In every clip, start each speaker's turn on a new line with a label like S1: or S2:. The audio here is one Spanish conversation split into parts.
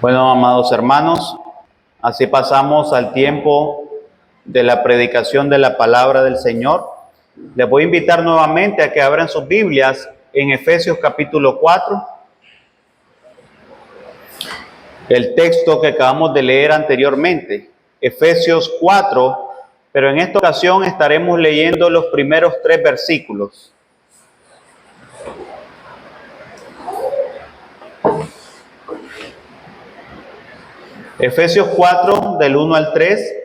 S1: Bueno, amados hermanos, así pasamos al tiempo de la predicación de la palabra del Señor. Les voy a invitar nuevamente a que abran sus Biblias en Efesios capítulo 4. El texto que acabamos de leer anteriormente, Efesios 4, pero en esta ocasión estaremos leyendo los primeros 3 versículos. Efesios 4, del 1 al 3.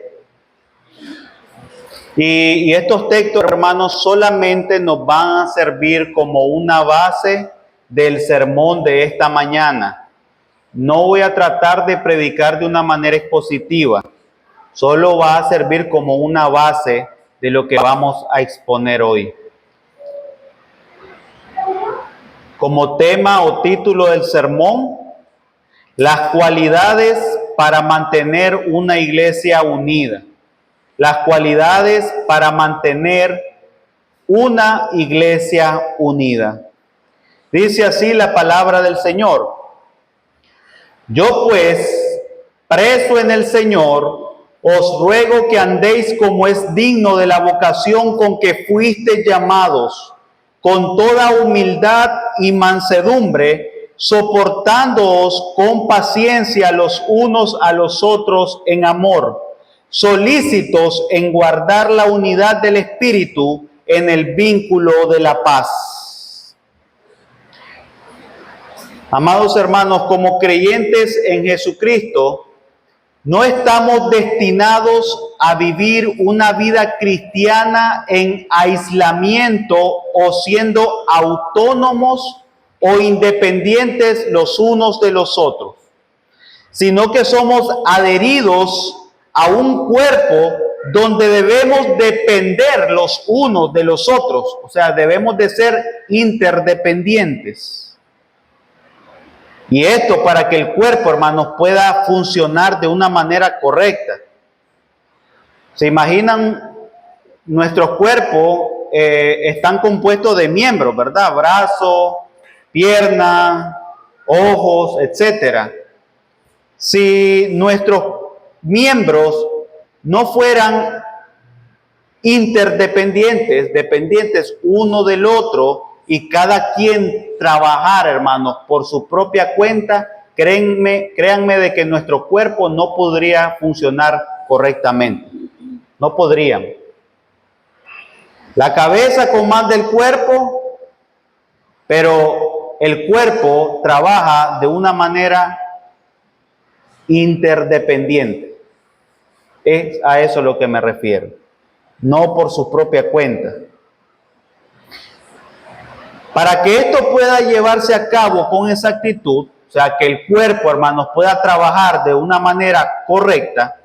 S1: Y estos textos, hermanos, solamente nos van a servir como una base del sermón de esta mañana. No voy a tratar de predicar de una manera expositiva. Solo va a servir como una base de lo que vamos a exponer hoy. Como tema o título del sermón, las cualidades para mantener una iglesia unida. Las cualidades para mantener una iglesia unida. Dice así la palabra del Señor. Yo pues, preso en el Señor, os ruego que andéis como es digno de la vocación con que fuisteis llamados, con toda humildad y mansedumbre, soportándoos con paciencia los unos a los otros en amor, solícitos en guardar la unidad del Espíritu en el vínculo de la paz. Amados hermanos, como creyentes en Jesucristo, no estamos destinados a vivir una vida cristiana en aislamiento o siendo autónomos o independientes los unos de los otros, sino que somos adheridos a un cuerpo donde debemos depender los unos de los otros, o sea, debemos de ser interdependientes. Y esto para que el cuerpo, hermanos, pueda funcionar de una manera correcta. ¿Se imaginan? Nuestros cuerpos están compuestos de miembros, ¿verdad? Brazo, pierna, ojos, etcétera. Si nuestros miembros no fueran interdependientes, dependientes uno del otro, y cada quien trabajar, hermanos, por su propia cuenta, créanme de que nuestro cuerpo no podría funcionar correctamente. No podrían. La cabeza comanda el cuerpo, pero el cuerpo trabaja de una manera interdependiente. Es a eso a lo que me refiero. No por su propia cuenta. Para que esto pueda llevarse a cabo con exactitud, o sea, que el cuerpo, hermanos, pueda trabajar de una manera correcta,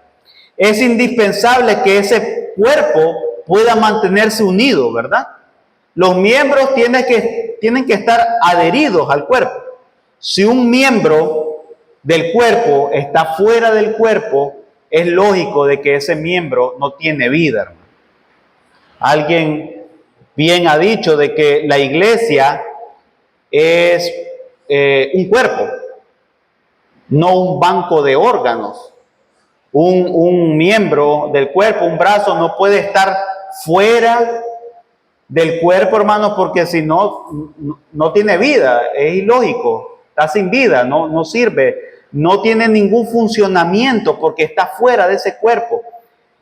S1: es indispensable que ese cuerpo pueda mantenerse unido, ¿verdad? Los miembros tienen que estar adheridos al cuerpo. Si un miembro del cuerpo está fuera del cuerpo, es lógico de que ese miembro no tiene vida, hermano. Alguien bien ha dicho de que la iglesia es un cuerpo, no un banco de órganos. Un miembro del cuerpo, un brazo, no puede estar fuera del cuerpo, hermano, porque si no, no tiene vida, es ilógico, está sin vida, no sirve, no tiene ningún funcionamiento porque está fuera de ese cuerpo.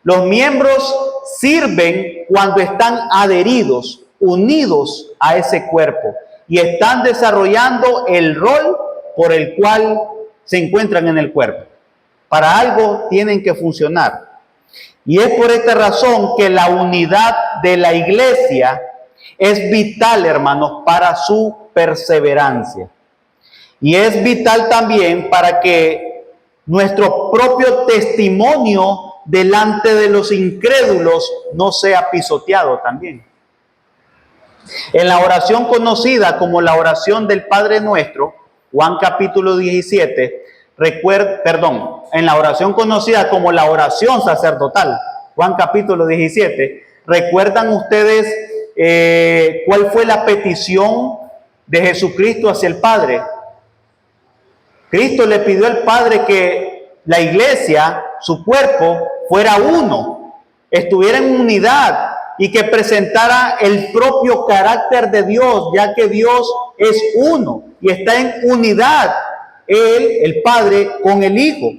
S1: Los miembros sirven cuando están adheridos, unidos a ese cuerpo y están desarrollando el rol por el cual se encuentran en el cuerpo. Para algo tienen que funcionar. Y es por esta razón que la unidad de la iglesia es vital, hermanos, para su perseverancia. Y es vital también para que nuestro propio testimonio delante de los incrédulos no sea pisoteado también. En la oración conocida como la oración del Padre Nuestro, Juan capítulo 17, en la oración conocida como la oración sacerdotal, Juan capítulo 17, ¿recuerdan ustedes cuál fue la petición de Jesucristo hacia el Padre? Cristo le pidió al Padre que la iglesia, su cuerpo, fuera uno, estuviera en unidad y que presentara el propio carácter de Dios, ya que Dios es uno y está en unidad, Él, el Padre, con el Hijo.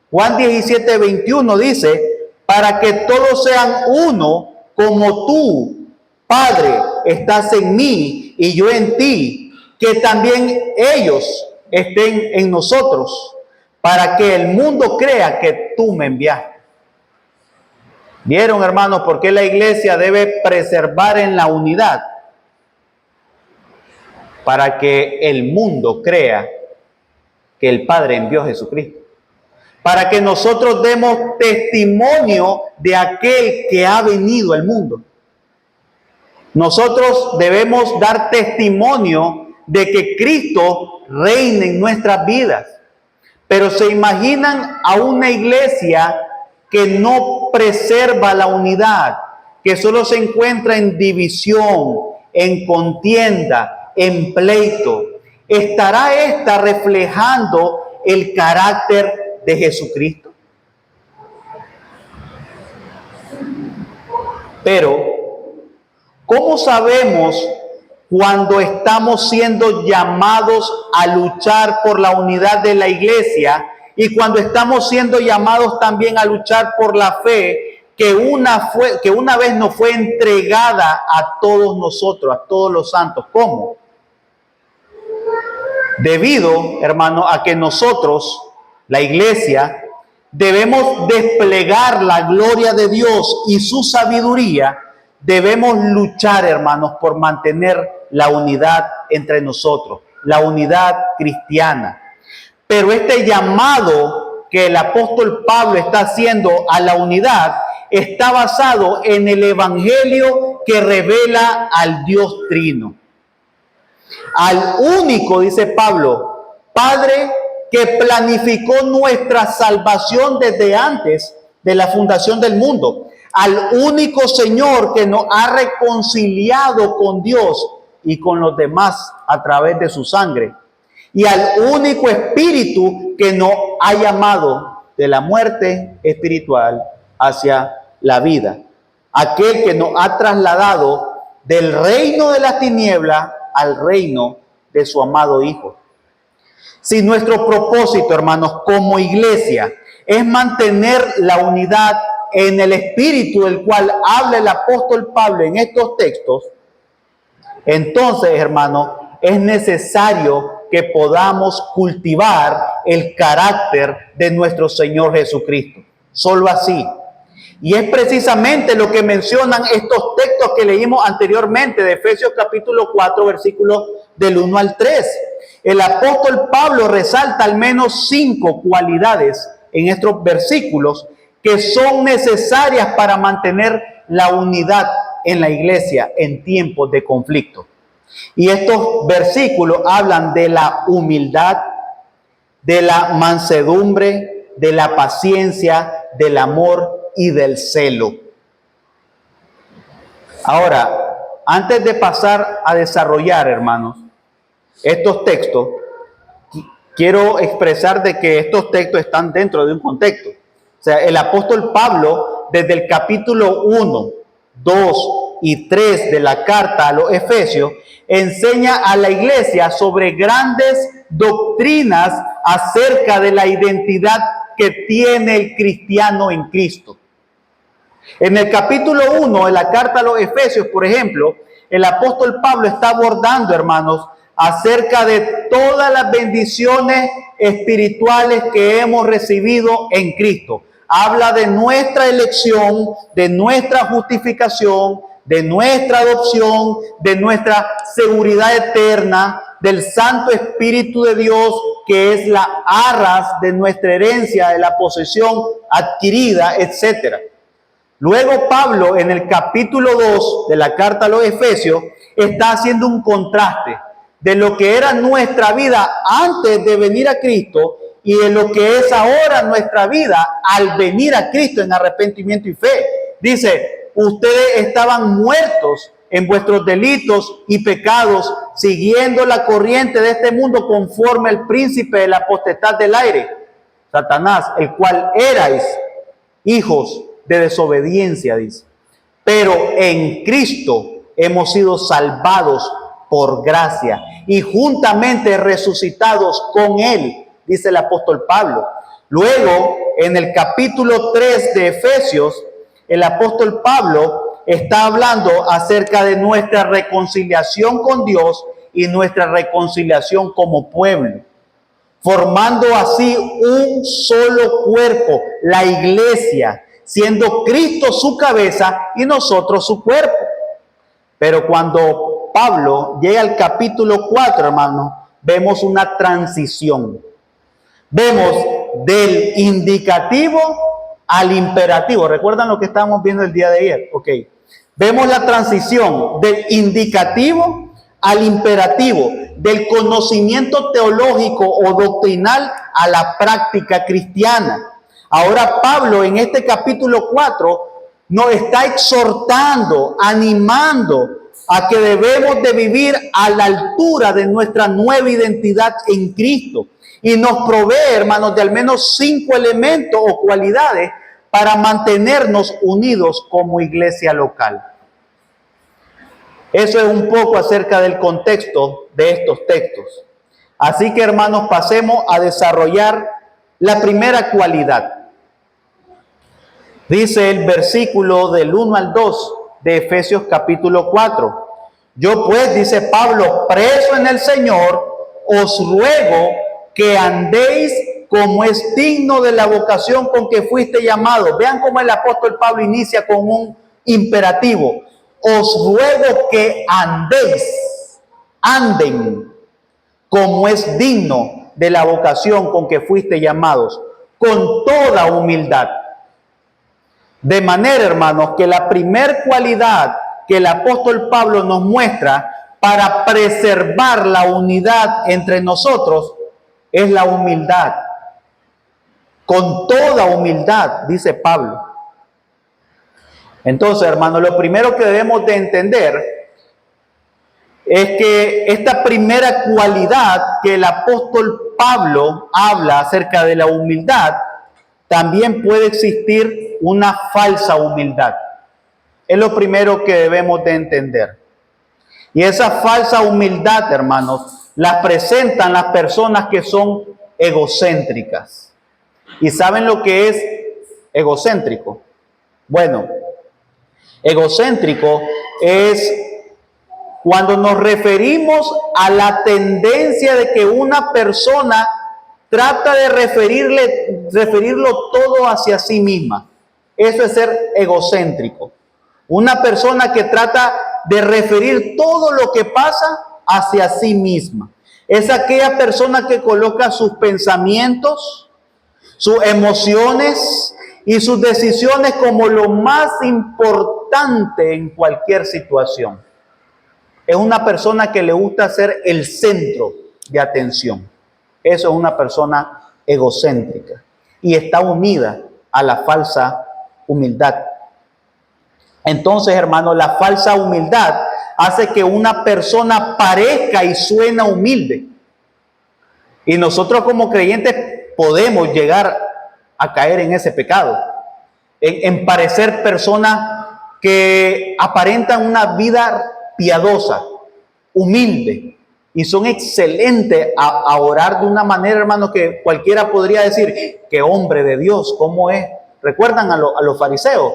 S1: Juan 17:21 dice, para que todos sean uno, como tú, Padre, estás en mí y yo en ti, que también ellos estén en nosotros, para que el mundo crea que tú me enviaste. ¿Vieron, hermanos, por qué la iglesia debe preservar en la unidad? Para que el mundo crea que el Padre envió a Jesucristo. Para que nosotros demos testimonio de aquel que ha venido al mundo. Nosotros debemos dar testimonio de que Cristo reina en nuestras vidas. Pero se imaginan a una iglesia que no preserva la unidad, que solo se encuentra en división, en contienda, en pleito. ¿Estará esta reflejando el carácter de Jesucristo? Pero, ¿cómo sabemos cuando estamos siendo llamados a luchar por la unidad de la iglesia y cuando estamos siendo llamados también a luchar por la fe que una vez nos fue entregada a todos nosotros, a todos los santos? ¿Cómo? Debido, hermano, a que nosotros, la iglesia, debemos desplegar la gloria de Dios y su sabiduría. Debemos luchar, hermanos, por mantener la unidad entre nosotros, la unidad cristiana. Pero este llamado que el apóstol Pablo está haciendo a la unidad está basado en el evangelio que revela al Dios Trino. Al único, dice Pablo, Padre que planificó nuestra salvación desde antes de la fundación del mundo. Al único Señor que nos ha reconciliado con Dios y con los demás a través de su sangre. Y al único Espíritu que nos ha llamado de la muerte espiritual hacia la vida. Aquel que nos ha trasladado del reino de la tiniebla al reino de su amado Hijo. Si nuestro propósito, hermanos, como iglesia, es mantener la unidad en el espíritu del cual habla el apóstol Pablo en estos textos, entonces, hermanos, es necesario que podamos cultivar el carácter de nuestro Señor Jesucristo. Solo así. Y es precisamente lo que mencionan estos textos que leímos anteriormente de Efesios capítulo 4, versículos del 1 al 3. El apóstol Pablo resalta al menos 5 cualidades en estos versículos que son necesarias para mantener la unidad en la iglesia en tiempos de conflicto. Y estos versículos hablan de la humildad, de la mansedumbre, de la paciencia, del amor y del celo. Ahora, antes de pasar a desarrollar, hermanos, estos textos, quiero expresar de que estos textos están dentro de un contexto. O sea, el apóstol Pablo, desde el capítulo 1, 2 y 3 de la carta a los Efesios, enseña a la iglesia sobre grandes doctrinas acerca de la identidad que tiene el cristiano en Cristo. En el capítulo 1 de la carta a los Efesios, por ejemplo, el apóstol Pablo está abordando, hermanos, acerca de todas las bendiciones espirituales que hemos recibido en Cristo. Habla de nuestra elección, de nuestra justificación, de nuestra adopción, de nuestra seguridad eterna, del Santo Espíritu de Dios, que es la arras de nuestra herencia, de la posesión adquirida, etc. Luego Pablo, en el capítulo 2 de la carta a los Efesios, está haciendo un contraste de lo que era nuestra vida antes de venir a Cristo y de lo que es ahora nuestra vida al venir a Cristo en arrepentimiento y fe. Dice, ustedes estaban muertos en vuestros delitos y pecados, siguiendo la corriente de este mundo conforme al príncipe de la potestad del aire, Satanás, el cual erais hijos de desobediencia, dice. Pero en Cristo hemos sido salvados por gracia y juntamente resucitados con Él, dice el apóstol Pablo. Luego, en el capítulo 3 de Efesios, el apóstol Pablo está hablando acerca de nuestra reconciliación con Dios y nuestra reconciliación como pueblo, formando así un solo cuerpo, la iglesia, siendo Cristo su cabeza y nosotros su cuerpo. Pero cuando Pablo llega al capítulo 4, hermanos, vemos una transición. Vemos del indicativo al imperativo. ¿Recuerdan lo que estábamos viendo el día de ayer? Ok. Vemos la transición del indicativo al imperativo, del conocimiento teológico o doctrinal a la práctica cristiana. Ahora Pablo en este capítulo 4 nos está exhortando, animando a que debemos de vivir a la altura de nuestra nueva identidad en Cristo. Y nos provee, hermanos, de al menos 5 elementos o cualidades para mantenernos unidos como iglesia local. Eso es un poco acerca del contexto de estos textos. Así que, hermanos, pasemos a desarrollar la primera cualidad. Dice el versículo del 1 al 2 de Efesios capítulo 4. Yo pues, dice Pablo, preso en el Señor, os ruego que andéis como es digno de la vocación con que fuiste llamado. Vean cómo el apóstol Pablo inicia con un imperativo. Os ruego que anden como es digno de la vocación con que fuiste llamados, con toda humildad. De manera, hermanos, que la primer cualidad que el apóstol Pablo nos muestra para preservar la unidad entre nosotros es la humildad. Con toda humildad, dice Pablo. Entonces, hermanos, lo primero que debemos de entender es que esta primera cualidad que el apóstol Pablo habla acerca de la humildad, también puede existir una falsa humildad. Es lo primero que debemos de entender. Y esa falsa humildad, hermanos, la presentan las personas que son egocéntricas. ¿Y saben lo que es egocéntrico? Bueno, egocéntrico es cuando nos referimos a la tendencia de que una persona trata de referirlo todo hacia sí misma. Eso es ser egocéntrico. Una persona que trata de referir todo lo que pasa hacia sí misma. Es aquella persona que coloca sus pensamientos, sus emociones y sus decisiones como lo más importante en cualquier situación. Es una persona que le gusta ser el centro de atención. Eso es una persona egocéntrica y está unida a la falsa humildad. Entonces, hermano, la falsa humildad hace que una persona parezca y suena humilde. Y nosotros como creyentes podemos llegar a caer en ese pecado, en parecer personas que aparentan una vida piadosa, humilde, y son excelentes a orar de una manera, hermano, que cualquiera podría decir, qué hombre de Dios, ¿cómo es? ¿Recuerdan a los fariseos?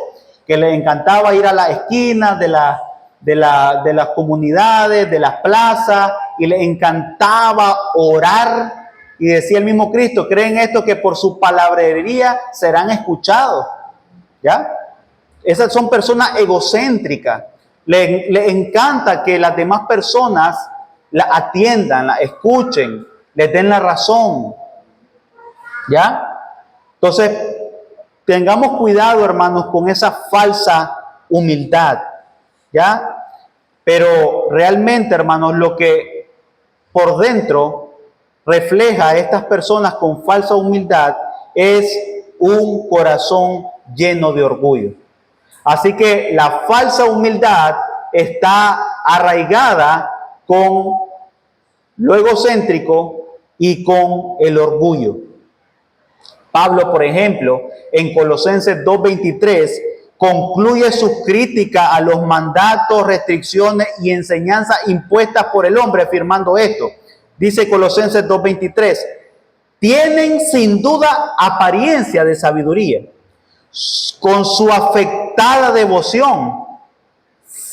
S1: Que les encantaba ir a las esquinas de las comunidades, de las plazas, y les encantaba orar. Y decía el mismo Cristo, creen esto que por su palabrería serán escuchados. ¿Ya? Esas son personas egocéntricas. Les encanta que las demás personas la atiendan, la escuchen, les den la razón. ¿Ya? Entonces, tengamos cuidado, hermanos, con esa falsa humildad. ¿Ya? Pero realmente, hermanos, lo que por dentro refleja a estas personas con falsa humildad es un corazón lleno de orgullo. Así que la falsa humildad está arraigada con lo egocéntrico y con el orgullo. Pablo, por ejemplo, en Colosenses 2:23, concluye su crítica a los mandatos, restricciones y enseñanzas impuestas por el hombre, afirmando esto. Dice Colosenses 2:23, tienen sin duda apariencia de sabiduría, con su afectada devoción,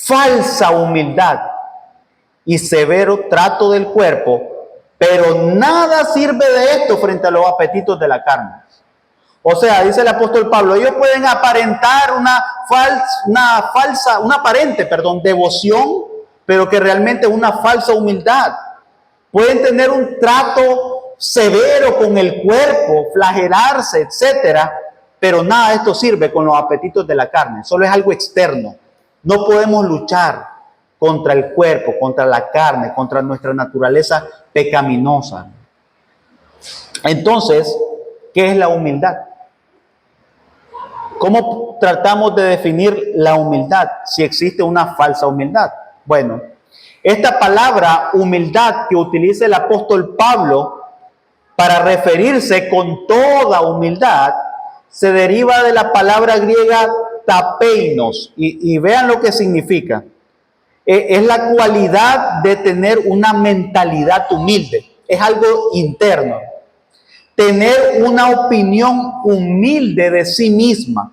S1: falsa humildad y severo trato del cuerpo, pero nada sirve de esto frente a los apetitos de la carne. O sea, dice el apóstol Pablo, ellos pueden aparentar una aparente devoción, pero que realmente es una falsa humildad. Pueden tener un trato severo con el cuerpo, flagelarse, etcétera, pero nada de esto sirve con los apetitos de la carne. Solo es algo externo. No podemos luchar contra el cuerpo, contra la carne, contra nuestra naturaleza pecaminosa. Entonces, ¿qué es la humildad? ¿Cómo tratamos de definir la humildad si existe una falsa humildad? Bueno, esta palabra humildad que utiliza el apóstol Pablo para referirse con toda humildad se deriva de la palabra griega tapeinos y vean lo que significa. Es la cualidad de tener una mentalidad humilde, es algo interno. Tener una opinión humilde de sí misma.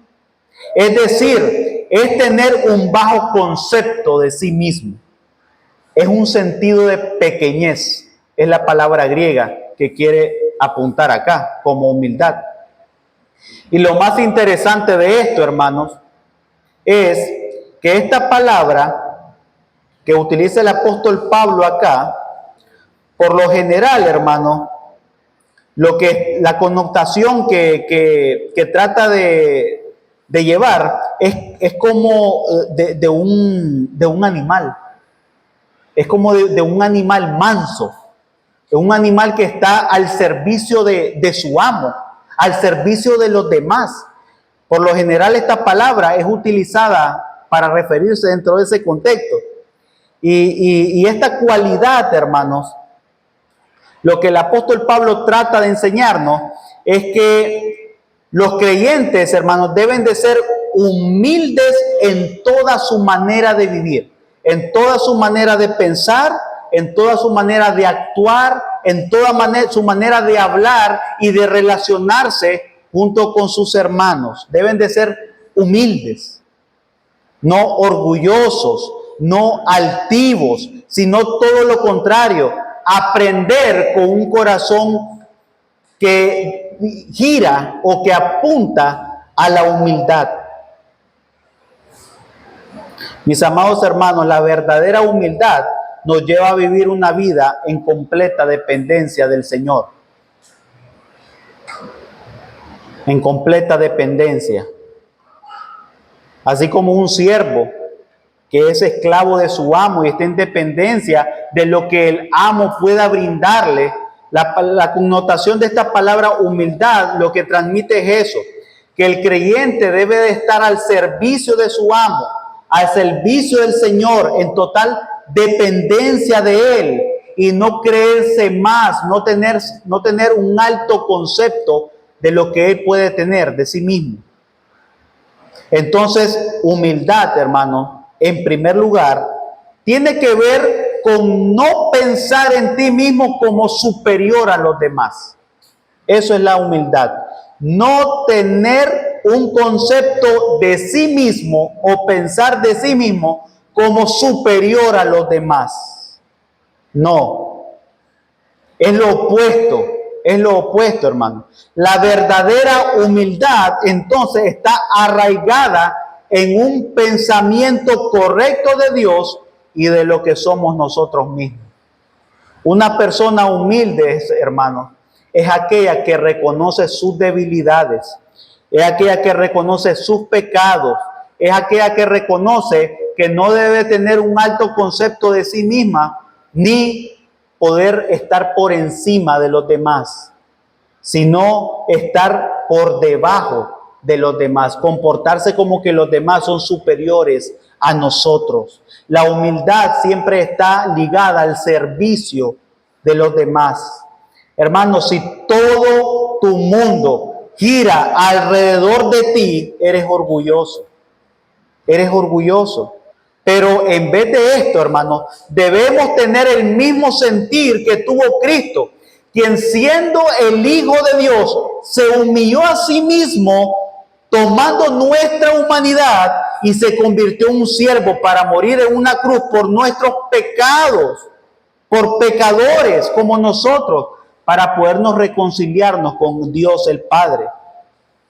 S1: Es decir, es tener un bajo concepto de sí mismo. Es un sentido de pequeñez. Es la palabra griega que quiere apuntar acá como humildad. Y lo más interesante de esto, hermanos, es que esta palabra que utiliza el apóstol Pablo acá, por lo general, hermanos, la connotación que trata de llevar es como de un animal. Es como de un animal manso. Es un animal que está al servicio de su amo, al servicio de los demás. Por lo general esta palabra es utilizada para referirse dentro de ese contexto. Y esta cualidad, hermanos, lo que el apóstol Pablo trata de enseñarnos es que los creyentes, hermanos, deben de ser humildes en toda su manera de vivir, en toda su manera de pensar, en toda su manera de actuar, en toda su manera de hablar y de relacionarse junto con sus hermanos. Deben de ser humildes, no orgullosos, no altivos, sino todo lo contrario. Aprender con un corazón que gira o que apunta a la humildad. Mis amados hermanos, la verdadera humildad nos lleva a vivir una vida en completa dependencia del Señor. En completa dependencia. Así como un siervo que es esclavo de su amo y está en dependencia de lo que el amo pueda brindarle. La connotación de esta palabra humildad lo que transmite es eso, que el creyente debe de estar al servicio de su amo, al servicio del Señor, en total dependencia de Él y no creerse más, no tener un alto concepto de lo que Él puede tener de sí mismo. Entonces, humildad, hermano, en primer lugar, tiene que ver con no pensar en ti mismo como superior a los demás. Eso es la humildad. No tener un concepto de sí mismo o pensar de sí mismo como superior a los demás. No. Es lo opuesto, hermano. La verdadera humildad, entonces, está arraigada en un pensamiento correcto de Dios y de lo que somos nosotros mismos. Una persona humilde, hermanos, es aquella que reconoce sus debilidades, es aquella que reconoce sus pecados, es aquella que reconoce que no debe tener un alto concepto de sí misma, ni poder estar por encima de los demás, sino estar por debajo de los demás, comportarse como que los demás son superiores a nosotros. La humildad siempre está ligada al servicio de los demás. Hermanos, si todo tu mundo gira alrededor de ti, eres orgulloso. Eres orgulloso. Pero en vez de esto, hermanos, debemos tener el mismo sentir que tuvo Cristo, quien siendo el Hijo de Dios, se humilló a sí mismo, tomando nuestra humanidad y se convirtió en un siervo para morir en una cruz por nuestros pecados, por pecadores como nosotros, para podernos reconciliarnos con Dios el Padre.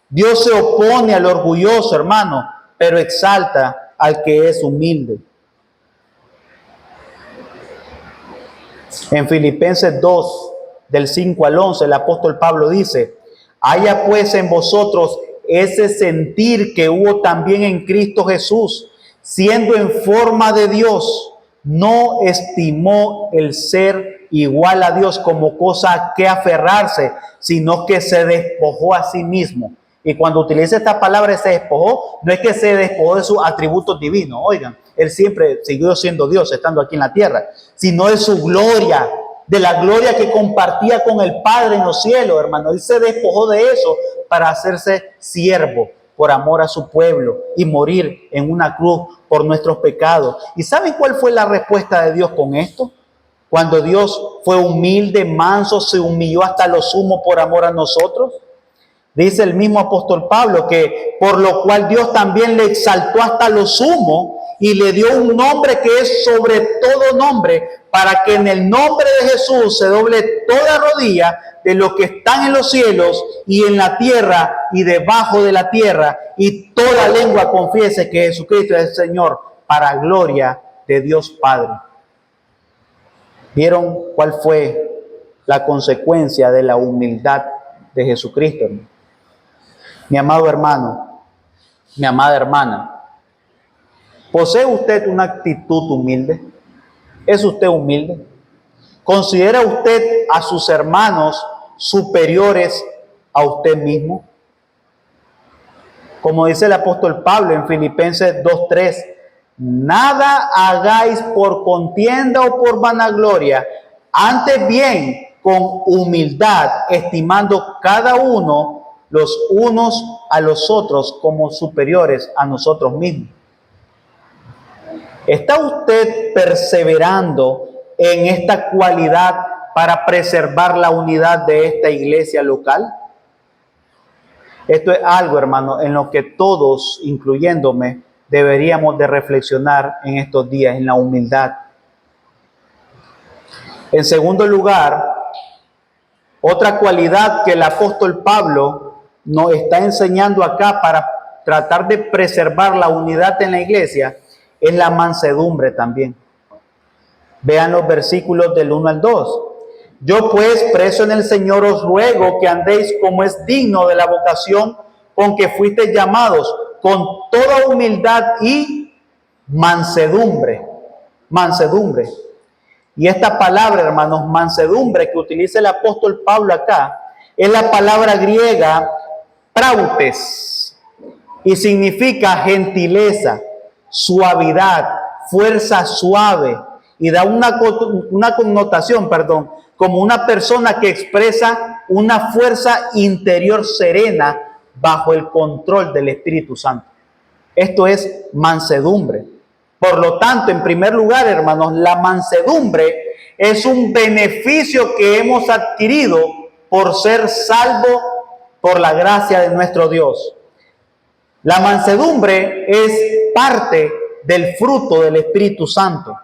S1: Dios se opone al orgulloso, hermano, pero exalta al que es humilde. En Filipenses 2, del 5 al 11, el apóstol Pablo dice: haya pues en vosotros ese sentir que hubo también en Cristo Jesús, siendo en forma de Dios, no estimó el ser igual a Dios como cosa a que aferrarse, sino que se despojó a sí mismo. Y cuando utiliza esta palabra, se despojó, no es que se despojó de sus atributos divinos, oigan, él siempre siguió siendo Dios, estando aquí en la tierra, sino de su gloria, de la gloria que compartía con el Padre en los cielos, hermano. Él se despojó de eso para hacerse siervo por amor a su pueblo y morir en una cruz por nuestros pecados. ¿Y saben cuál fue la respuesta de Dios con esto? Cuando Dios fue humilde, manso, se humilló hasta lo sumo por amor a nosotros. Dice el mismo apóstol Pablo que por lo cual Dios también le exaltó hasta lo sumo y le dio un nombre que es sobre todo nombre, para que en el nombre de Jesús se doble toda rodilla de los que están en los cielos y en la tierra y debajo de la tierra, y toda lengua confiese que Jesucristo es el Señor, para gloria de Dios Padre. ¿Vieron cuál fue la consecuencia de la humildad de Jesucristo? Mi amado hermano, mi amada hermana, ¿posee usted una actitud humilde? ¿Es usted humilde? ¿Considera usted a sus hermanos superiores a usted mismo? Como dice el apóstol Pablo en Filipenses 2:3, nada hagáis por contienda o por vanagloria, antes bien con humildad, estimando cada uno los unos a los otros como superiores a nosotros mismos. ¿Está usted perseverando en esta cualidad para preservar la unidad de esta iglesia local? Esto es algo, hermano, en lo que todos, incluyéndome, deberíamos de reflexionar en estos días, en la humildad. En segundo lugar, otra cualidad que el apóstol Pablo nos está enseñando acá para tratar de preservar la unidad en la iglesia es la mansedumbre también. Vean los versículos del 1 al 2. Yo pues, preso en el Señor, os ruego que andéis como es digno de la vocación con que fuisteis llamados, con toda humildad y mansedumbre. Mansedumbre. Y esta palabra, hermanos, mansedumbre, que utiliza el apóstol Pablo acá, es la palabra griega prautes, y significa gentileza, suavidad, fuerza suave, y da una connotación, como una persona que expresa una fuerza interior serena bajo el control del Espíritu Santo. Esto es mansedumbre. Por lo tanto, en primer lugar, hermanos, la mansedumbre es un beneficio que hemos adquirido por ser salvos por la gracia de nuestro Dios. La mansedumbre es parte del fruto del Espíritu Santo.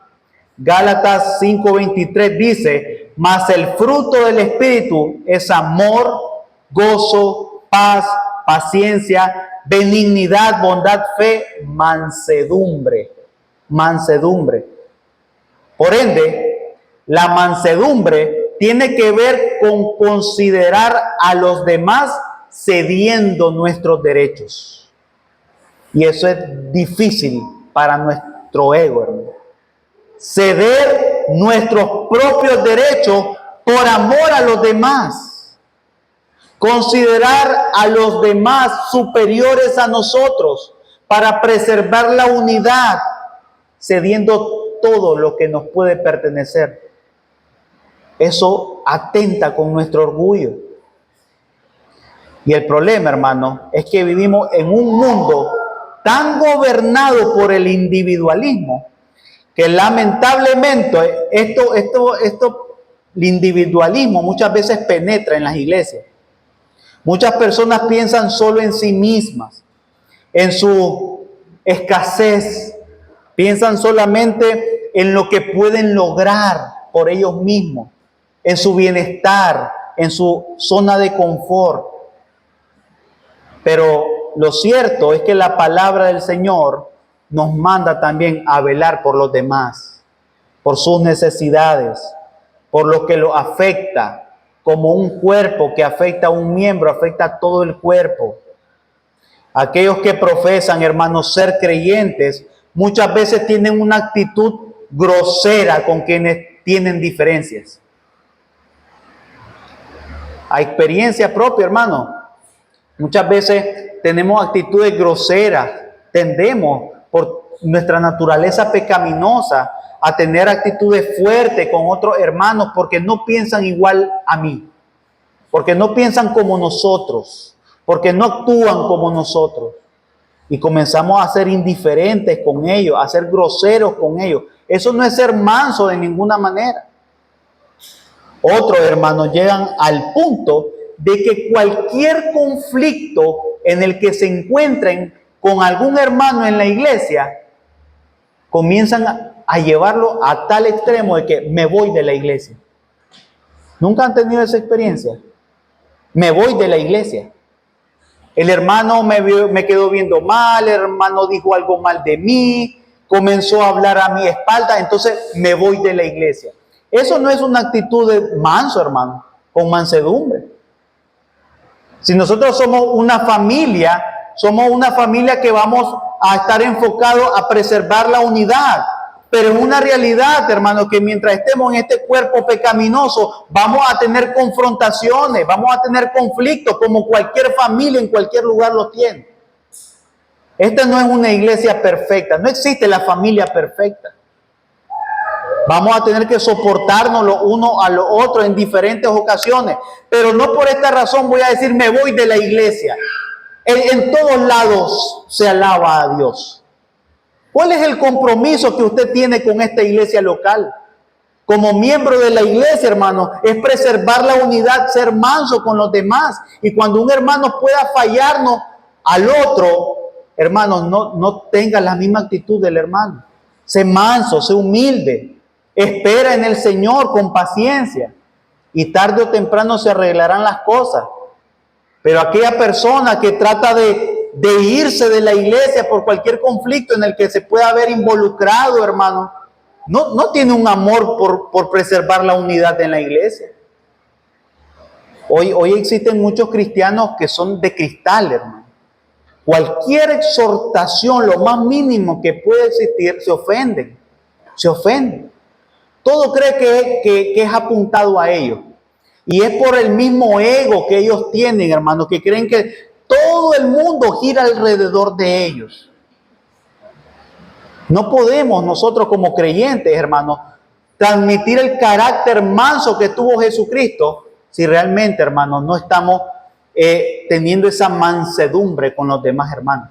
S1: Gálatas 5:23 dice: mas el fruto del Espíritu es amor, gozo, paz, paciencia, benignidad, bondad, fe, mansedumbre. Mansedumbre. Por ende, la mansedumbre tiene que ver con considerar a los demás cediendo nuestros derechos. Y eso es difícil para nuestro ego, hermano. Ceder nuestros propios derechos por amor a los demás. Considerar a los demás superiores a nosotros para preservar la unidad cediendo todo lo que nos puede pertenecer. Eso atenta con nuestro orgullo. Y el problema, hermano, es que vivimos en un mundo tan gobernado por el individualismo que lamentablemente el individualismo muchas veces penetra en las iglesias. Muchas personas piensan solo en sí mismas, en su escasez, piensan solamente en lo que pueden lograr por ellos mismos, en su bienestar, en su zona de confort. Pero lo cierto es que la palabra del Señor nos manda también a velar por los demás, por sus necesidades, por lo que lo afecta, como un cuerpo que afecta a un miembro, afecta a todo el cuerpo. Aquellos que profesan, hermanos, ser creyentes, muchas veces tienen una actitud grosera con quienes tienen diferencias. A experiencia propia, hermano. Muchas veces tenemos actitudes groseras, tendemos por nuestra naturaleza pecaminosa a tener actitudes fuertes con otros hermanos porque no piensan igual a mí, porque no piensan como nosotros, porque no actúan como nosotros. Y comenzamos a ser indiferentes con ellos, a ser groseros con ellos. Eso no es ser manso de ninguna manera. Otros hermanos llegan al punto de que cualquier conflicto en el que se encuentren con algún hermano en la iglesia, comienzan a llevarlo a tal extremo de que me voy de la iglesia. ¿Nunca han tenido esa experiencia? Me voy de la iglesia. El hermano me quedó viendo mal, el hermano dijo algo mal de mí, comenzó a hablar a mi espalda, entonces me voy de la iglesia. Eso no es una actitud de manso, hermano, con mansedumbre. Si nosotros somos una familia que vamos a estar enfocados a preservar la unidad. Pero es una realidad, hermano, que mientras estemos en este cuerpo pecaminoso, vamos a tener confrontaciones, vamos a tener conflictos, como cualquier familia en cualquier lugar lo tiene. Esta no es una iglesia perfecta, no existe la familia perfecta. Vamos a tener que soportarnos los unos a los otros en diferentes ocasiones, pero no por esta razón voy a decir me voy de la iglesia. En todos lados se alaba a Dios. ¿Cuál es el compromiso que usted tiene con esta iglesia local? Como miembro de la iglesia, hermano, es preservar la unidad, ser manso con los demás. Y cuando un hermano pueda fallarnos al otro, hermano, no tenga la misma actitud del hermano. Sé manso, sé humilde. Espera en el Señor con paciencia. Y tarde o temprano se arreglarán las cosas. Pero aquella persona que trata de irse de la iglesia por cualquier conflicto en el que se pueda haber involucrado, hermano, no tiene un amor por preservar la unidad en la iglesia. Hoy existen muchos cristianos que son de cristal, hermano. Cualquier exhortación, lo más mínimo que puede existir, se ofenden. Todo cree que es apuntado a ellos. Y es por el mismo ego que ellos tienen, hermano, que creen que todo el mundo gira alrededor de ellos. No podemos nosotros como creyentes, hermanos, transmitir el carácter manso que tuvo Jesucristo si realmente, hermanos, no estamos teniendo esa mansedumbre con los demás hermanos.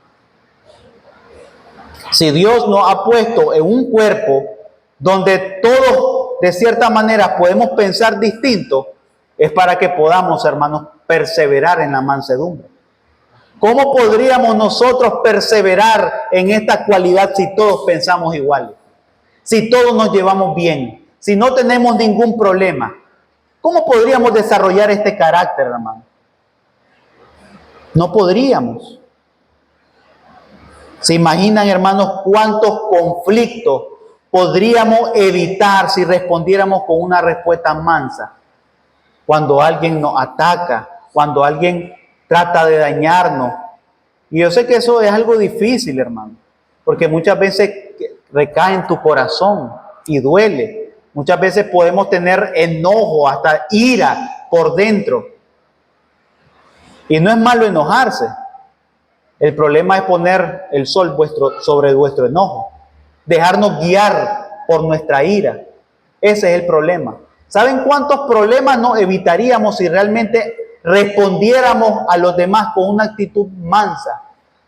S1: Si Dios nos ha puesto en un cuerpo donde todos, de cierta manera, podemos pensar distinto, es para que podamos, hermanos, perseverar en la mansedumbre. ¿Cómo podríamos nosotros perseverar en esta cualidad si todos pensamos igual? Si todos nos llevamos bien, si no tenemos ningún problema. ¿Cómo podríamos desarrollar este carácter, hermano? No podríamos. ¿Se imaginan, hermanos, cuántos conflictos podríamos evitar si respondiéramos con una respuesta mansa? Cuando alguien nos ataca, cuando alguien trata de dañarnos. Y yo sé que eso es algo difícil, hermano, porque muchas veces recae en tu corazón y duele. Muchas veces podemos tener enojo, hasta ira por dentro. Y no es malo enojarse. El problema es poner el sol sobre vuestro enojo. dejarnos guiar por nuestra ira. Ese es el problema. ¿Saben cuántos problemas nos evitaríamos si realmente respondiéramos a los demás con una actitud mansa?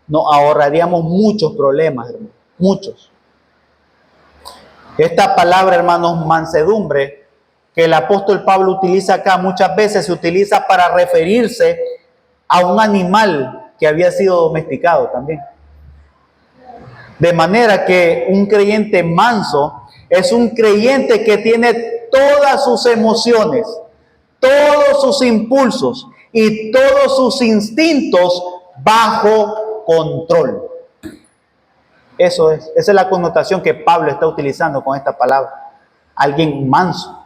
S1: Nos ahorraríamos muchos problemas, hermanos, muchos. Esta palabra, hermanos, mansedumbre, que el apóstol Pablo utiliza acá, muchas veces se utiliza para referirse a un animal que había sido domesticado también. De manera que un creyente manso es un creyente que tiene todas sus emociones, todos sus impulsos y todos sus instintos bajo control. Esa es la connotación que Pablo está utilizando con esta palabra. Alguien manso.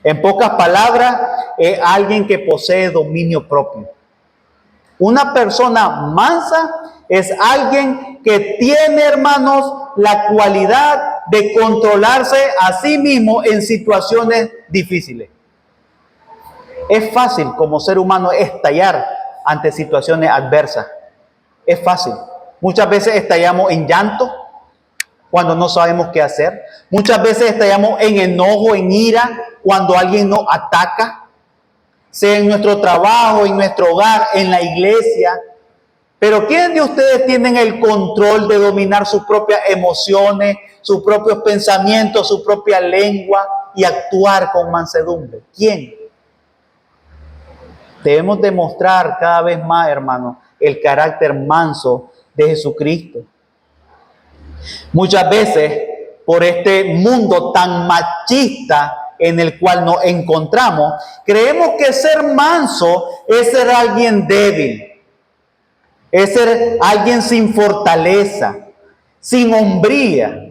S1: En pocas palabras, es alguien que posee dominio propio. Una persona mansa es alguien que tiene, hermanos, la cualidad de controlarse a sí mismo en situaciones difíciles. Es fácil como ser humano estallar ante situaciones adversas. Es fácil. Muchas veces estallamos en llanto cuando no sabemos qué hacer. Muchas veces estallamos en enojo, en ira, cuando alguien nos ataca. Sea en nuestro trabajo, en nuestro hogar, en la iglesia. Pero ¿quién de ustedes tienen el control de dominar sus propias emociones, sus propios pensamientos, su propia lengua y actuar con mansedumbre? ¿Quién? Debemos demostrar cada vez más, hermanos, el carácter manso de Jesucristo. Muchas veces, por este mundo tan machista en el cual nos encontramos, creemos que ser manso es ser alguien débil, es ser alguien sin fortaleza, sin hombría,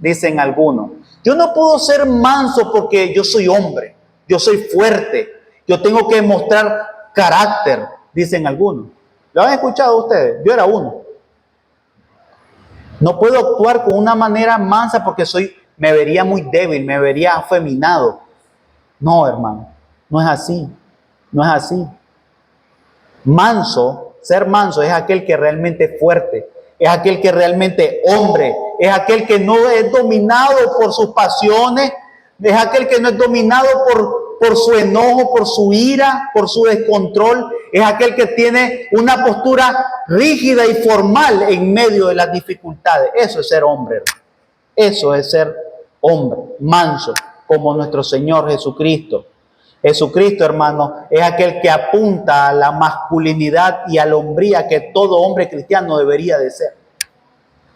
S1: dicen algunos. Yo no puedo ser manso porque yo soy hombre, yo soy fuerte, yo tengo que mostrar carácter, dicen algunos. ¿Lo han escuchado ustedes? Yo era uno. No puedo actuar con una manera mansa porque me vería muy débil, me vería afeminado. No, hermano, no es así, no es así. Manso, ser manso es aquel que realmente es fuerte, es aquel que realmente es hombre, es aquel que no es dominado por sus pasiones, es aquel que no es dominado por su enojo, por su ira, por su descontrol, es aquel que tiene una postura rígida y formal en medio de las dificultades. Eso es ser hombre, hermano. Eso es ser hombre, manso, como nuestro Señor Jesucristo. Jesucristo, hermano, es aquel que apunta a la masculinidad y a la hombría que todo hombre cristiano debería de ser.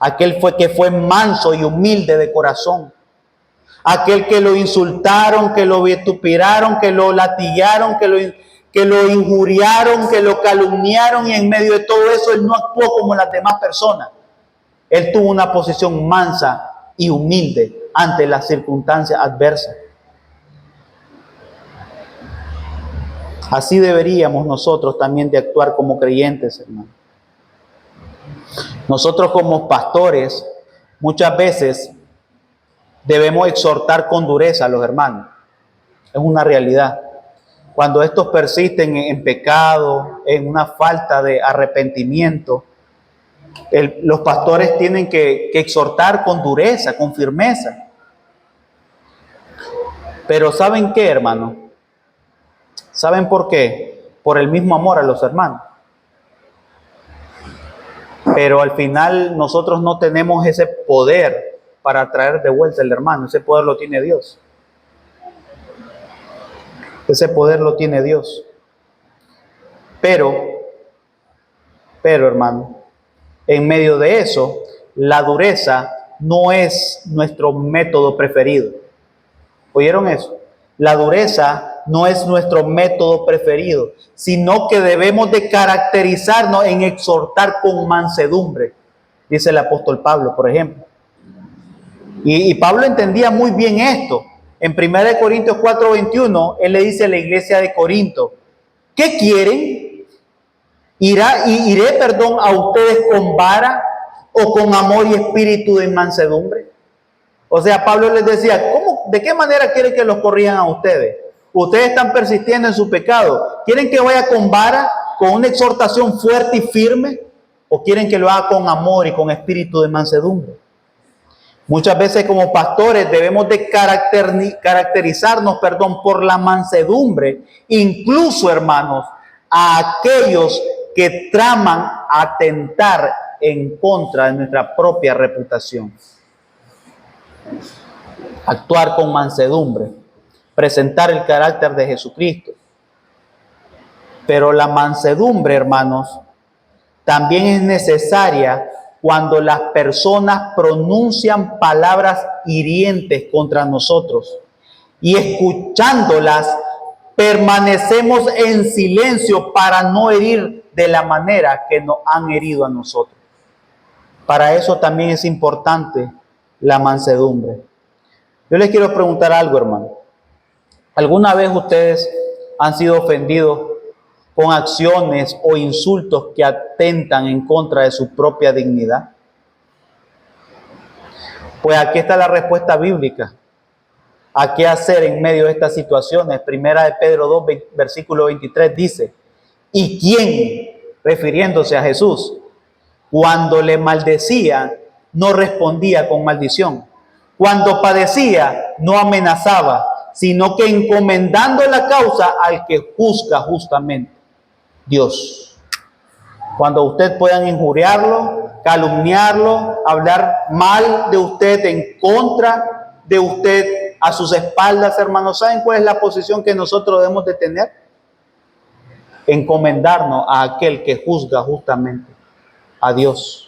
S1: Aquel que fue manso y humilde de corazón. Aquel que lo insultaron, que lo vituperaron, que lo latigaron, que lo injuriaron, que lo calumniaron, y en medio de todo eso él no actuó como las demás personas. Él tuvo una posición mansa y humilde ante las circunstancias adversas. Así deberíamos nosotros también de actuar como creyentes, hermano. Nosotros como pastores muchas veces debemos exhortar con dureza a los hermanos. Es una realidad. Cuando estos persisten en pecado, en una falta de arrepentimiento, los pastores tienen que exhortar con dureza, con firmeza. Pero ¿saben qué, hermano? ¿Saben por qué? Por el mismo amor a los hermanos. Pero al final nosotros no tenemos ese poder para traer de vuelta al hermano. Ese poder lo tiene Dios. Ese poder lo tiene Dios. Pero hermano, en medio de eso, la dureza no es nuestro método preferido. ¿Oyeron eso? La dureza no es nuestro método preferido, sino que debemos de caracterizarnos en exhortar con mansedumbre, dice el apóstol Pablo, por ejemplo. Y Pablo entendía muy bien esto. En 1 Corintios 4:21, él le dice a la iglesia de Corinto, ¿qué quieren? ¿Iré a ustedes con vara o con amor y espíritu de mansedumbre? O sea, Pablo les decía, ¿de qué manera quieren que los corrijan a ustedes? Ustedes están persistiendo en su pecado. ¿Quieren que vaya con vara, con una exhortación fuerte y firme? ¿O quieren que lo haga con amor y con espíritu de mansedumbre? Muchas veces como pastores debemos de caracterizarnos, por la mansedumbre, incluso, hermanos, a aquellos que traman atentar en contra de nuestra propia reputación. Actuar con mansedumbre, presentar el carácter de Jesucristo. Pero la mansedumbre, hermanos, también es necesaria cuando las personas pronuncian palabras hirientes contra nosotros y escuchándolas permanecemos en silencio para no herir de la manera que nos han herido a nosotros. Para eso también es importante la mansedumbre. Yo les quiero preguntar algo, hermano. ¿Alguna vez ustedes han sido ofendidos con acciones o insultos que atentan en contra de su propia dignidad? Pues aquí está la respuesta bíblica. ¿A qué hacer en medio de estas situaciones? Primera de Pedro 2, versículo 23 dice: ¿y quién, refiriéndose a Jesús, cuando le maldecía, no respondía con maldición? Cuando padecía, no amenazaba, sino que encomendando la causa al que juzga justamente, Dios. Cuando usted puedan injuriarlo, calumniarlo, hablar mal de usted, en contra de usted, a sus espaldas, hermanos, ¿saben cuál es la posición que nosotros debemos de tener? Encomendarnos a aquel que juzga justamente, a Dios.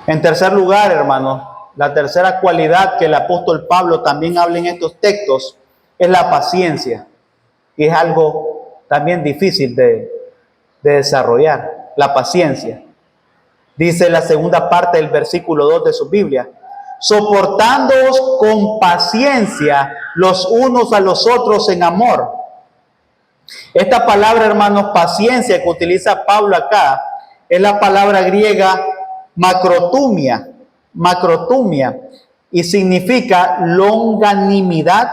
S1: En tercer lugar, hermanos, la tercera cualidad que el apóstol Pablo también habla en estos textos es la paciencia, y es algo también difícil de desarrollar, la paciencia. Dice la segunda parte del versículo 2 de su Biblia: soportándoos con paciencia los unos a los otros en amor. Esta palabra, hermanos, paciencia, que utiliza Pablo acá, es la palabra griega macrotumia, y significa longanimidad,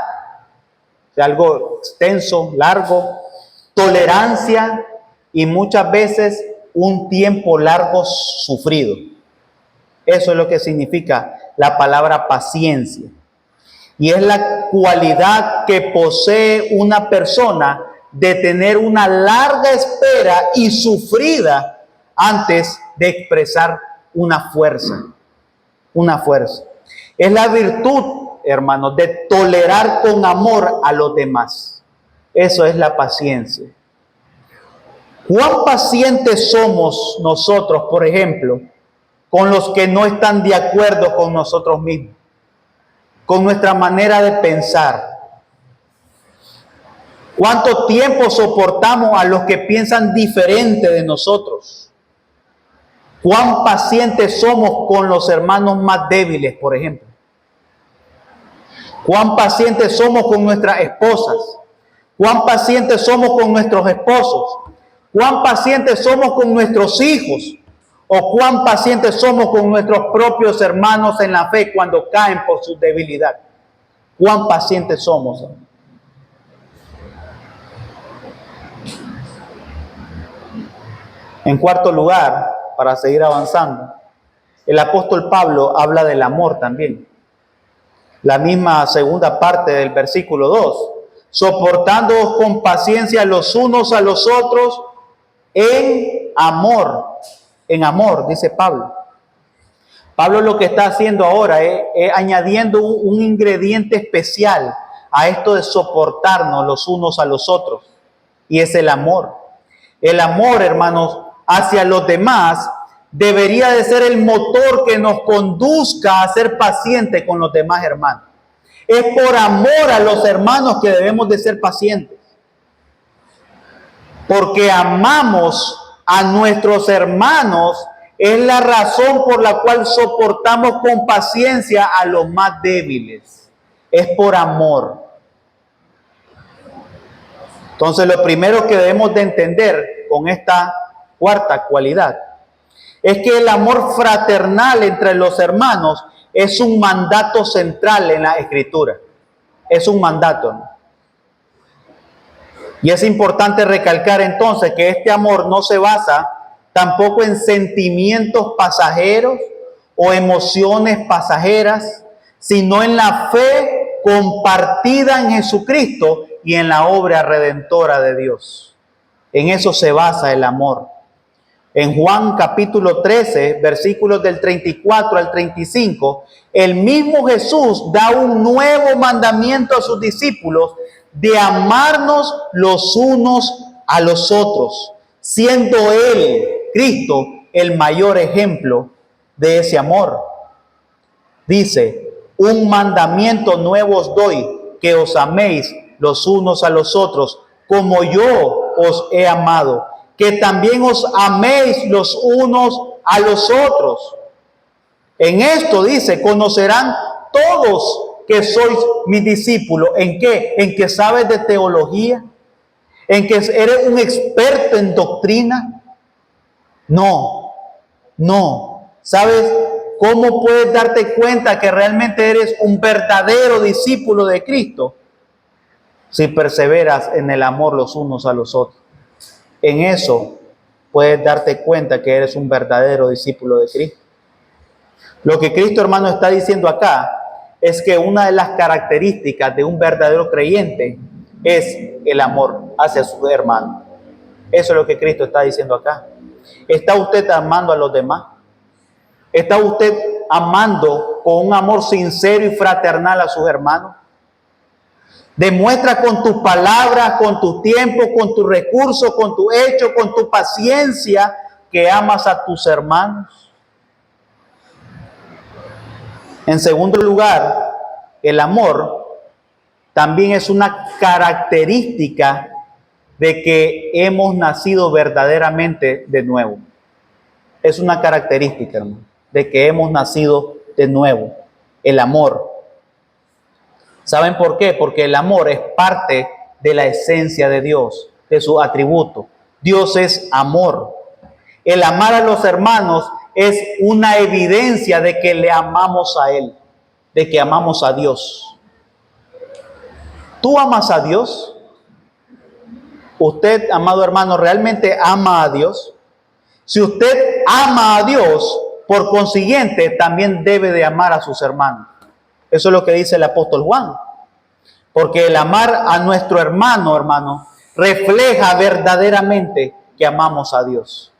S1: de algo extenso, largo, tolerancia y muchas veces un tiempo largo sufrido. Eso es lo que significa la palabra paciencia. Y es la cualidad que posee una persona de tener una larga espera y sufrida antes de expresar una fuerza. Una fuerza. Es la virtud, hermanos, de tolerar con amor a los demás. Eso es la paciencia. ¿Cuán pacientes somos nosotros, por ejemplo, con los que no están de acuerdo con nosotros mismos, con nuestra manera de pensar? ¿Cuánto tiempo soportamos a los que piensan diferente de nosotros? ¿Cuán pacientes somos con los hermanos más débiles, por ejemplo? ¿Cuán pacientes somos con nuestras esposas? ¿Cuán pacientes somos con nuestros esposos? ¿Cuán pacientes somos con nuestros hijos? ¿O cuán pacientes somos con nuestros propios hermanos en la fe cuando caen por su debilidad? ¿Cuán pacientes somos? En cuarto lugar, para seguir avanzando, el apóstol Pablo habla del amor también. La misma segunda parte del versículo 2. Soportándoos con paciencia los unos a los otros en amor, dice Pablo. Pablo lo que está haciendo ahora es añadiendo un ingrediente especial a esto de soportarnos los unos a los otros, y es el amor. El amor, hermanos, hacia los demás debería de ser el motor que nos conduzca a ser pacientes con los demás hermanos. Es por amor a los hermanos que debemos de ser pacientes. Porque amamos a nuestros hermanos es la razón por la cual soportamos con paciencia a los más débiles. Es por amor. Entonces, lo primero que debemos de entender con esta cuarta cualidad es que el amor fraternal entre los hermanos es un mandato central en la Escritura. Es un mandato, ¿no? Y es importante recalcar entonces que este amor no se basa tampoco en sentimientos pasajeros o emociones pasajeras, sino en la fe compartida en Jesucristo y en la obra redentora de Dios. En eso se basa el amor. En Juan capítulo 13, versículos del 34 al 35, el mismo Jesús da un nuevo mandamiento a sus discípulos de amarnos los unos a los otros, siendo Él, Cristo, el mayor ejemplo de ese amor. Dice, un mandamiento nuevo os doy, que os améis los unos a los otros, como yo os he amado, que también os améis los unos a los otros. En esto dice, conocerán todos que sois mis discípulos. ¿En qué? En que sabes de teología, en que eres un experto en doctrina. No. ¿Sabes cómo puedes darte cuenta que realmente eres un verdadero discípulo de Cristo? Si perseveras en el amor los unos a los otros. En eso puedes darte cuenta que eres un verdadero discípulo de Cristo. Lo que Cristo, hermano, está diciendo acá es que una de las características de un verdadero creyente es el amor hacia su hermano. Eso es lo que Cristo está diciendo acá. ¿Está usted amando a los demás? ¿Está usted amando con un amor sincero y fraternal a sus hermanos? Demuestra con tus palabras, con tu tiempo, con tus recursos, con tu hecho, con tu paciencia que amas a tus hermanos. En segundo lugar, el amor también es una característica de que hemos nacido verdaderamente de nuevo. Es una característica, hermano, de que hemos nacido de nuevo. El amor. ¿Saben por qué? Porque el amor es parte de la esencia de Dios, de su atributo. Dios es amor. El amar a los hermanos es una evidencia de que le amamos a Él, de que amamos a Dios. ¿Tú amas a Dios? ¿Usted, amado hermano, realmente ama a Dios? Si usted ama a Dios, por consiguiente, también debe de amar a sus hermanos. Eso es lo que dice el apóstol Juan. Porque el amar a nuestro hermano, refleja verdaderamente que amamos a Dios.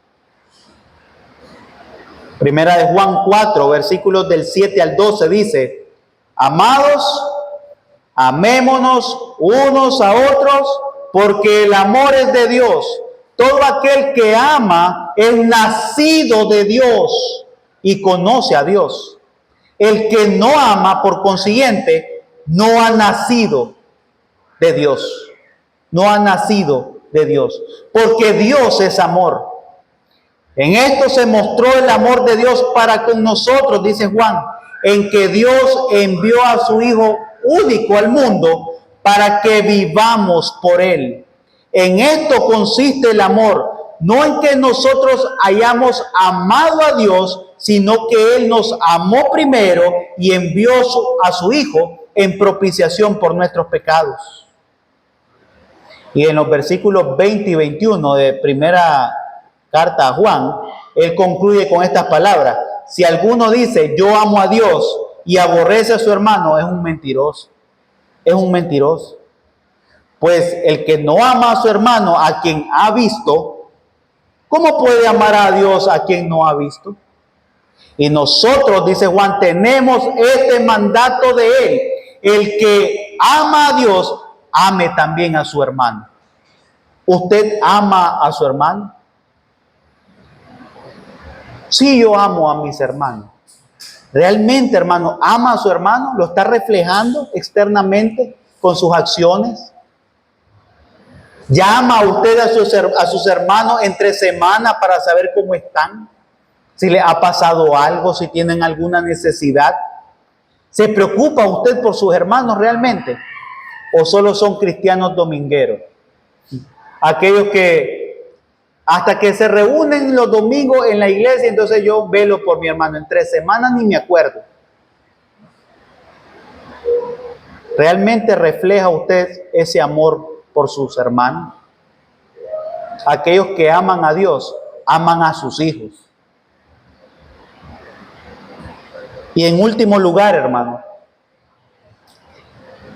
S1: Primera de Juan 4, versículos del 7 al 12 dice, amados, amémonos unos a otros, porque el amor es de Dios. Todo aquel que ama es nacido de Dios y conoce a Dios. El que no ama, por consiguiente, no ha nacido de Dios. No ha nacido de Dios. Porque Dios es amor. En esto se mostró el amor de Dios para con nosotros, dice Juan, en que Dios envió a su Hijo único al mundo para que vivamos por Él. En esto consiste el amor, no en que nosotros hayamos amado a Dios, sino que Él nos amó primero y envió a su Hijo en propiciación por nuestros pecados. Y en los versículos 20 y 21 de primera carta a Juan, él concluye con estas palabras: si alguno dice yo amo a Dios y aborrece a su hermano, es un mentiroso. Es un mentiroso. Pues el que no ama a su hermano, a quien ha visto, ¿cómo puede amar a Dios a quien no ha visto? Y nosotros, dice Juan, tenemos este mandato de Él: el que ama a Dios, ame también a su hermano. ¿Usted ama a su hermano? Sí, yo amo a mis hermanos. ¿Realmente, hermano, ama a su hermano? ¿Lo está reflejando externamente con sus acciones? ¿Llama a usted a sus hermanos entre semana para saber cómo están? Si le ha pasado algo, si tienen alguna necesidad. ¿Se preocupa usted por sus hermanos realmente? ¿O solo son cristianos domingueros? Aquellos que hasta que se reúnen los domingos en la iglesia, entonces yo velo por mi hermano. En 3 semanas ni me acuerdo. ¿Realmente refleja usted ese amor por sus hermanos? Aquellos que aman a Dios, aman a sus hijos. Y en último lugar, hermano,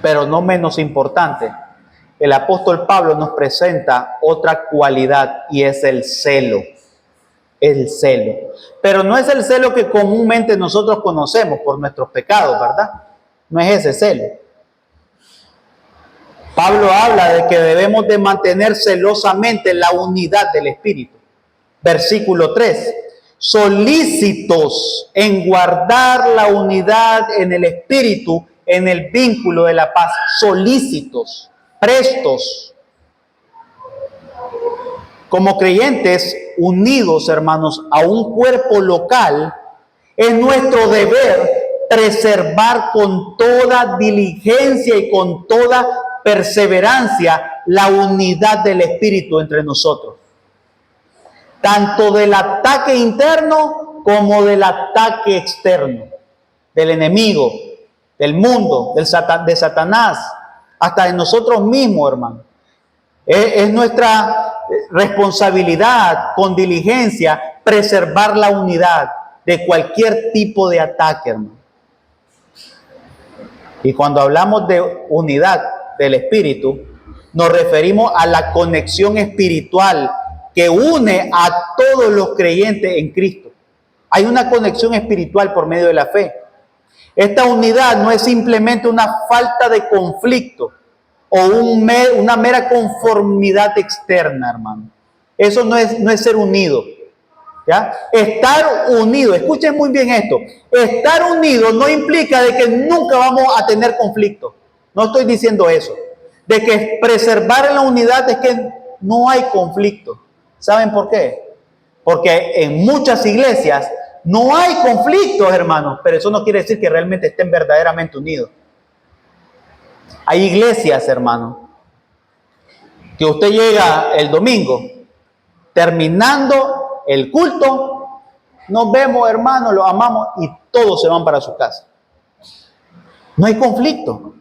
S1: pero no menos importante, el apóstol Pablo nos presenta otra cualidad y es el celo. El celo. Pero no es el celo que comúnmente nosotros conocemos por nuestros pecados, ¿verdad? No es ese celo. Pablo habla de que debemos de mantener celosamente la unidad del Espíritu. Versículo 3. Solícitos en guardar la unidad en el Espíritu, en el vínculo de la paz. Solícitos, prestos. Como creyentes unidos, hermanos, a un cuerpo local, es nuestro deber preservar con toda diligencia y con toda perseverancia la unidad del Espíritu entre nosotros. Tanto del ataque interno como del ataque externo, del enemigo, del mundo, de Satanás, hasta de nosotros mismos, hermano. Es nuestra responsabilidad, con diligencia, preservar la unidad de cualquier tipo de ataque, hermano. Y cuando hablamos de unidad del Espíritu, nos referimos a la conexión espiritual que une a todos los creyentes en Cristo. Hay una conexión espiritual por medio de la fe. Esta unidad no es simplemente una falta de conflicto o una mera conformidad externa, hermano. Eso no es ser unido. ¿Ya? Estar unido, escuchen muy bien esto, estar unido no implica de que nunca vamos a tener conflicto. No estoy diciendo eso. De que preservar la unidad es que no hay conflicto. ¿Saben por qué? Porque en muchas iglesias no hay conflictos, hermanos, pero eso no quiere decir que realmente estén verdaderamente unidos. Hay iglesias, hermano, que usted llega el domingo, terminando el culto, nos vemos, hermanos, los amamos y todos se van para su casa. No hay conflicto.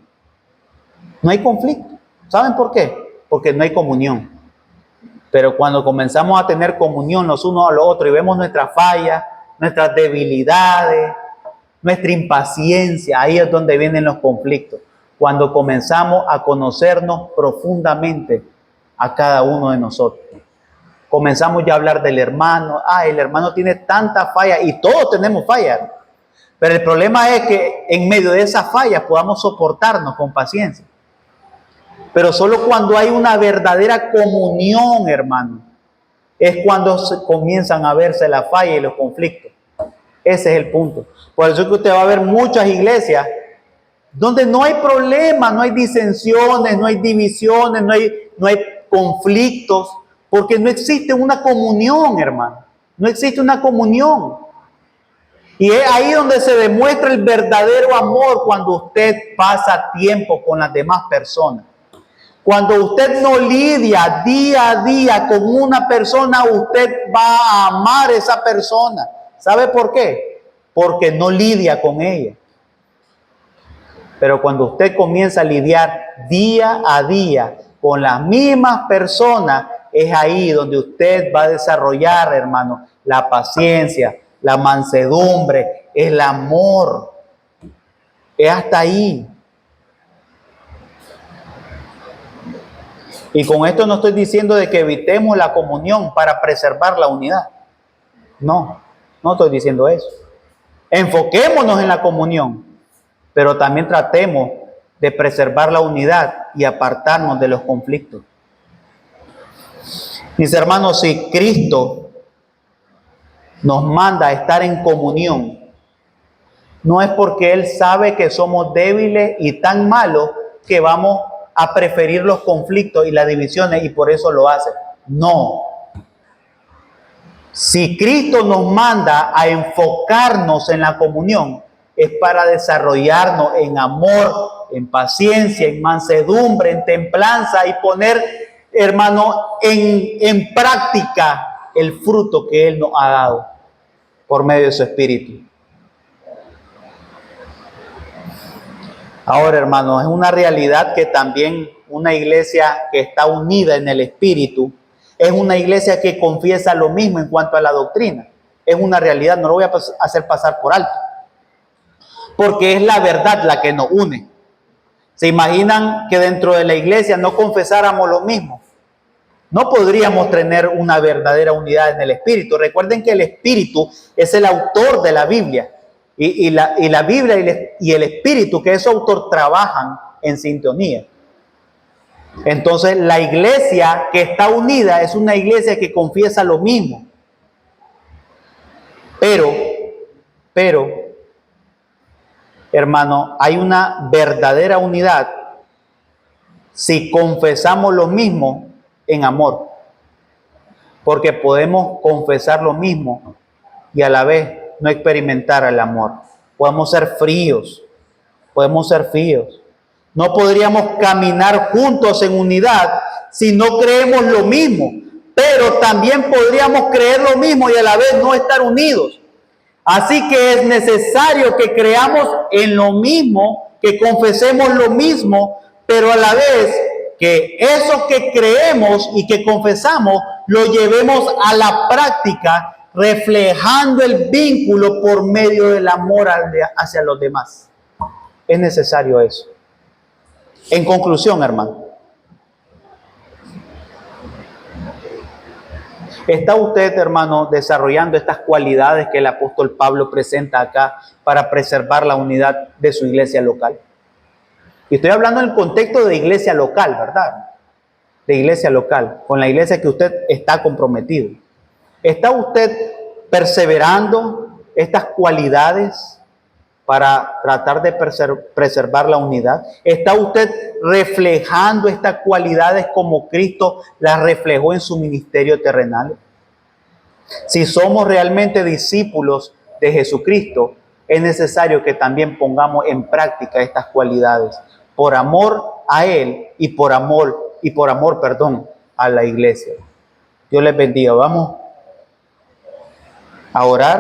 S1: No hay conflicto. ¿Saben por qué? Porque no hay comunión. Pero cuando comenzamos a tener comunión los unos a los otros y vemos nuestras fallas, nuestras debilidades, nuestra impaciencia, ahí es donde vienen los conflictos. Cuando comenzamos a conocernos profundamente a cada uno de nosotros. Comenzamos ya a hablar del hermano. El hermano tiene tantas fallas y todos tenemos fallas. Pero el problema es que en medio de esas fallas podamos soportarnos con paciencia. Pero solo cuando hay una verdadera comunión, hermano, es cuando comienzan a verse las fallas y los conflictos. Ese es el punto. Por eso es que usted va a ver muchas iglesias donde no hay problemas, no hay disensiones, no hay divisiones, no hay conflictos, porque no existe una comunión, hermano. No existe una comunión. Y es ahí donde se demuestra el verdadero amor, cuando usted pasa tiempo con las demás personas. Cuando usted no lidia día a día con una persona, usted va a amar a esa persona. ¿Sabe por qué? Porque no lidia con ella. Pero cuando usted comienza a lidiar día a día con las mismas personas, es ahí donde usted va a desarrollar, hermano, la paciencia, la mansedumbre, el amor. Es hasta ahí. Y con esto no estoy diciendo de que evitemos la comunión para preservar la unidad. No estoy diciendo eso. Enfoquémonos en la comunión, pero también tratemos de preservar la unidad y apartarnos de los conflictos. Mis hermanos, si Cristo nos manda a estar en comunión, no es porque Él sabe que somos débiles y tan malos que vamos a preferir los conflictos y las divisiones y por eso lo hace. No. Si Cristo nos manda a enfocarnos en la comunión, es para desarrollarnos en amor, en paciencia, en mansedumbre, en templanza y poner, hermano, en práctica el fruto que Él nos ha dado por medio de su Espíritu. Ahora, hermanos, es una realidad que también una iglesia que está unida en el Espíritu es una iglesia que confiesa lo mismo en cuanto a la doctrina. Es una realidad, no lo voy a hacer pasar por alto. porque es la verdad la que nos une. ¿Se imaginan que dentro de la iglesia no confesáramos lo mismo? No podríamos tener una verdadera unidad en el Espíritu. Recuerden que el Espíritu es el autor de la Biblia. Y la Biblia y el Espíritu, que es su autor, trabajan en sintonía. Entonces, la iglesia que está unida es una iglesia que confiesa lo mismo. Pero, hermano, hay una verdadera unidad si confesamos lo mismo en amor. Porque podemos confesar lo mismo y a la vez no experimentar el amor. Podemos ser fríos. No podríamos caminar juntos en unidad si no creemos lo mismo, pero también podríamos creer lo mismo y a la vez no estar unidos. Así que es necesario que creamos en lo mismo, que confesemos lo mismo, pero a la vez que eso que creemos y que confesamos lo llevemos a la práctica, reflejando el vínculo por medio del amor hacia los demás. Es necesario eso. En conclusión, hermano, ¿está usted, hermano, desarrollando estas cualidades que el apóstol Pablo presenta acá para preservar la unidad de su iglesia local? Y estoy hablando en el contexto de iglesia local, ¿verdad? De iglesia local, con la iglesia que usted está comprometido. ¿Está usted perseverando estas cualidades para tratar de preservar la unidad? ¿Está usted reflejando estas cualidades como Cristo las reflejó en su ministerio terrenal? Si somos realmente discípulos de Jesucristo, es necesario que también pongamos en práctica estas cualidades por amor a Él y por amor a la iglesia. Dios les bendiga. Vamos a orar.